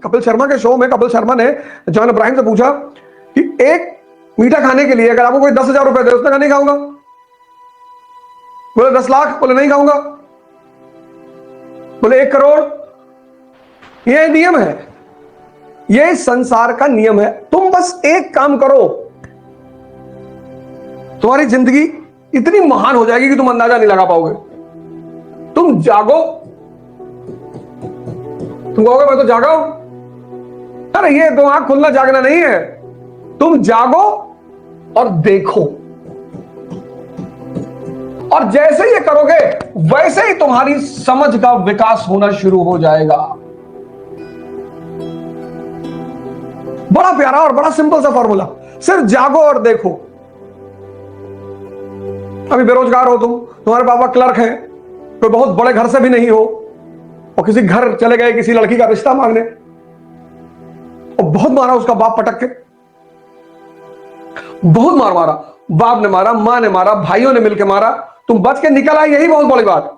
कपिल शर्मा के शो में कपिल शर्मा ने जॉन अब्राहम से पूछा कि एक मीठा खाने के लिए अगर आपको कोई 10,000 रुपए दे, उसने कहा नहीं खाऊंगा। बोले 10 लाख, बोले नहीं खाऊंगा। बोले 1 करोड़। यह नियम है, यह संसार का नियम है। तुम बस एक काम करो, तुम्हारी जिंदगी इतनी महान हो जाएगी कि तुम अंदाजा नहीं लगा पाओगे। तुम जागो, तुम कहोगे मैं तो जागा हूं। अरे ये तो आंख खुलना जागना नहीं है, तुम जागो और देखो। और जैसे ये करोगे वैसे ही तुम्हारी समझ का विकास होना शुरू हो जाएगा। बड़ा प्यारा और बड़ा सिंपल सा फॉर्मूला, सिर्फ जागो और देखो। अभी बेरोजगार हो तुम, तुम्हारे पापा क्लर्क हैं, कोई बहुत बड़े घर से भी नहीं हो, और किसी घर चले गए किसी लड़की का रिश्ता मांगने, और बहुत मारा उसका बाप पटक के, बहुत मार मारा, बाप ने मारा, मां ने मारा, भाइयों ने मिलकर मारा, तुम बच के निकल आए, यही बहुत बड़ी बात।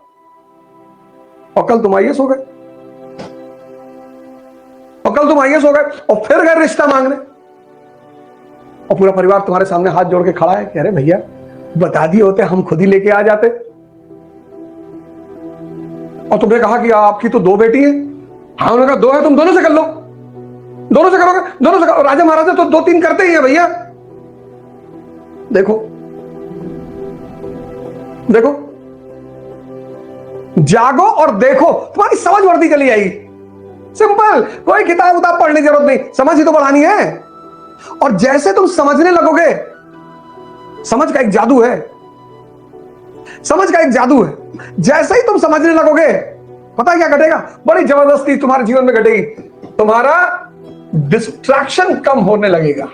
और कल तुम आईएएस हो गए, और कल तुम आईएएस हो गए और फिर गए रिश्ता मांगने, और पूरा परिवार तुम्हारे सामने हाथ जोड़ के खड़ा है कि अरे भैया बता दिए होते हम खुद ही लेके आ जाते। और तुमने कहा कि आपकी तो 2 बेटी है। हाँ, उन्होंने कहा 2 है, तुम दोनों से कर लो, दोनों से करोगे, दोनों से करो। राजा महाराजा तो 2-3 करते ही है भैया। देखो देखो, जागो और देखो, तुम्हारी समझ बढ़ती चली आएगी। सिंपल, कोई किताब उताब पढ़ने की जरूरत नहीं, समझ ही तो बढ़ानी है। और जैसे तुम समझने लगोगे, समझ का एक जादू है, समझ का एक जादू है। जैसे ही तुम समझने लगोगे, पता है क्या घटेगा? बड़ी जबरदस्ती तुम्हारे जीवन में घटेगी, तुम्हारा डिस्ट्रैक्शन कम होने लगेगा।